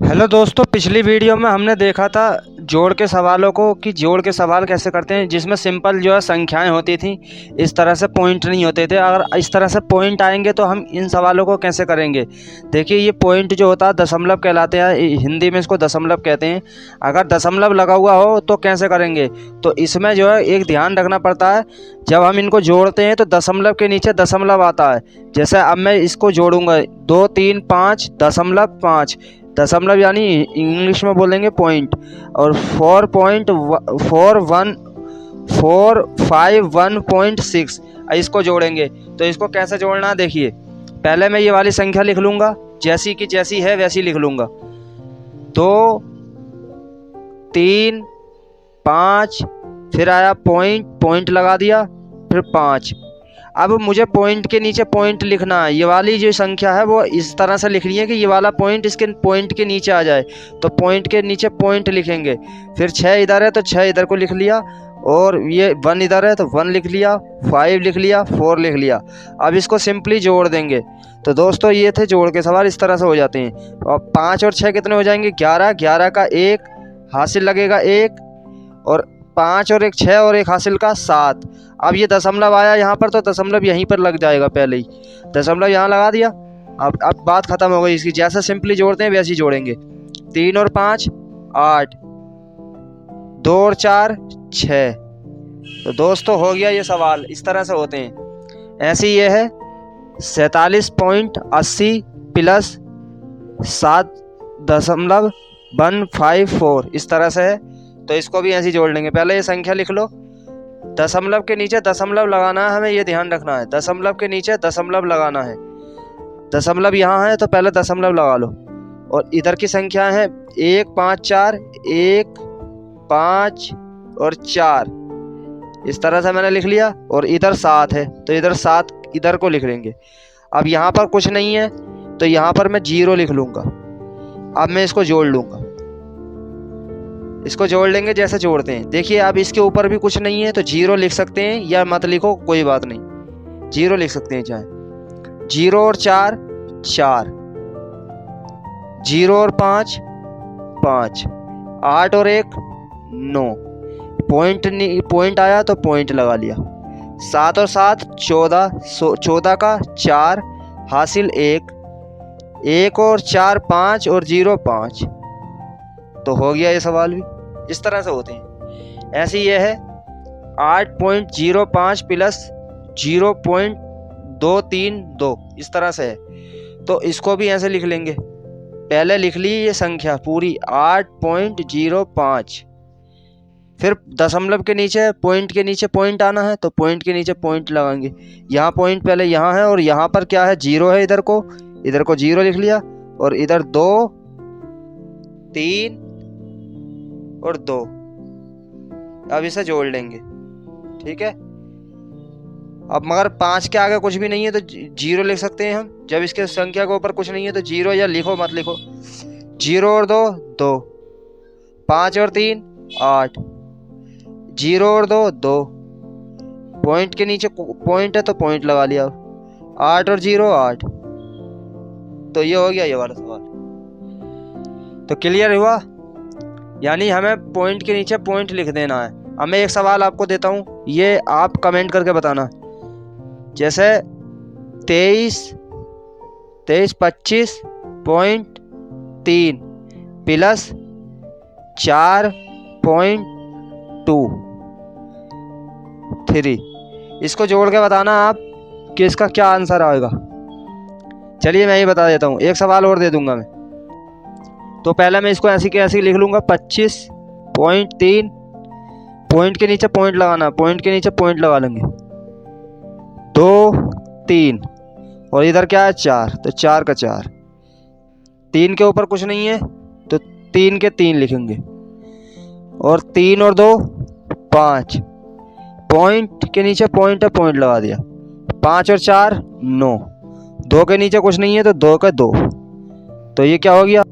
Hello दोस्तों, पिछली video में हमने देखा था जोड़ के सवालों को कि जोड़ के सवाल कैसे करते हैं, जिसमें सिंपल जो है संख्याएं होती थी। इस तरह से पॉइंट नहीं होते थे। अगर इस तरह से पॉइंट आएंगे तो हम इन सवालों को कैसे करेंगे। देखिए, ये पॉइंट जो होता है दशमलव कहलाते हैं, हिंदी में इसको दशमलव कहते हैं। अगर दशमलव लगा हुआ हो तो कैसे करेंगे, तो इसमें जो है एक ध्यान रखना पड़ता है। जब हम इनको जोड़ते हैं तो दशमलव के नीचे दशमलव आता है। जैसे अब मैं इसको जोड़ूंगा 2 3 5 दशमलव 5, दशमलव यानी इंग्लिश में बोलेंगे पॉइंट, और 4.451.6 इसको जोड़ेंगे। तो इसको कैसे जोड़ना है, देखिए पहले मैं ये वाली संख्या लिख लूँगा, जैसी की जैसी है वैसी लिख लूँगा। 2 3 5, फिर आया पॉइंट लगा दिया, फिर 5। अब मुझे पॉइंट के नीचे पॉइंट लिखना है। ये वाली जो संख्या है वो इस तरह से लिखनी है कि ये वाला पॉइंट इसके पॉइंट के नीचे आ जाए। तो पॉइंट के नीचे पॉइंट लिखेंगे। फिर 6 इधर है तो 6 इधर को लिख लिया, और ये 1 इधर है तो 1 लिख लिया, 5 लिख लिया, 4 लिख लिया। अब इसको सिंपली जोड़ देंगे। तो दोस्तों ये थे जोड़ के सवाल, इस तरह से हो जाते हैं। और 5 और 6 कितने हो जाएंगे, 11, 11 का 1 हासिल लगेगा 1, और 5 और 1 6, और 1 हासिल का 7। अब ये दशमलव आया यहाँ पर, तो दशमलव यहीं पर लग जाएगा। पहले ही दशमलव यहाँ लगा दिया। अब बात खत्म हो गई इसकी। जैसे सिंपली जोड़ते हैं वैसे ही जोड़ेंगे। 3 और 5 8, 2 और 4 6। तो दोस्तों हो गया ये सवाल, इस तरह से होते हैं। ऐसे ये है 47.80 प्लस 7.154, इस तरह से है। तो इसको भी ऐसे ही जोड़ लेंगे। पहले ये संख्या लिख लो, दशमलव के नीचे दशमलव लगाना है, हमें ये ध्यान रखना है। दशमलव के नीचे दशमलव लगाना है। दशमलव यहाँ है तो पहले दशमलव लगा लो। और इधर की संख्या है 1 5 4, 1 5 और 4, इस तरह से मैंने लिख लिया। और इधर 7 है तो इधर 7 इधर को लिख लेंगे। अब यहाँ पर कुछ नहीं है तो यहाँ पर मैं 0 लिख लूँगा। अब मैं इसको जोड़ लूँगा। इसको जोड़ लेंगे जैसे जोड़ते हैं। देखिए अब इसके ऊपर भी कुछ नहीं है तो 0 लिख सकते हैं, या मत लिखो कोई बात नहीं, 0 लिख सकते हैं चाहे। 0 और 4 4, 0 और 5 5, 8 और 1 9, पॉइंट आया तो पॉइंट लगा लिया। 7 और 7 14, 14 का 4 हासिल 1, 1 और 4 5, और 0 5। तो हो गया ये सवाल भी, इस तरह से होते हैं। ऐसे ये है 8.05 प्लस 0.232, इस तरह से है। तो इसको भी ऐसे लिख लेंगे। पहले लिख ली ये संख्या पूरी 8.05, फिर दशमलव के नीचे पॉइंट के नीचे पॉइंट आना है तो पॉइंट के नीचे पॉइंट लगाएंगे। यहाँ पॉइंट पहले यहाँ है, और यहाँ पर क्या है 0 है, इधर को 0 लिख लिया, और इधर 2 3 और 2। अब इसे जोड़ लेंगे, ठीक है। अब मगर 5 के आगे कुछ भी नहीं है तो 0 लिख सकते हैं हम। जब इसके संख्या के ऊपर कुछ नहीं है तो 0 या लिखो मत लिखो। 0 और 2 2, 5 और 3 8, 0 और 2 2, पॉइंट के नीचे पॉइंट है तो पॉइंट लगा लिया। 8 और 0 8। तो ये हो गया ये वाला सवाल। तो क्लियर हुआ, यानी हमें पॉइंट के नीचे पॉइंट लिख देना है। अब मैं एक सवाल आपको देता हूँ, ये आप कमेंट करके बताना। जैसे 23.25.3 प्लस 4.23, इसको जोड़ के बताना आप कि इसका क्या आंसर आएगा। चलिए मैं ही बता देता हूँ, एक सवाल और दे दूंगा मैं। तो पहले मैं इसको ऐसे के ऐसे लिख लूँगा 25.3, पॉइंट के नीचे पॉइंट लगाना, पॉइंट के नीचे पॉइंट लगा लेंगे। 2 3, और इधर क्या है 4, तो 4 का 4। 3 के ऊपर कुछ नहीं है तो 3 के 3 लिखेंगे, और 3 और 2 5, पॉइंट के नीचे पॉइंट है पॉइंट लगा दिया। 5 और 4 9, 2 के नीचे कुछ नहीं है तो 2 का 2। तो ये क्या हो गया,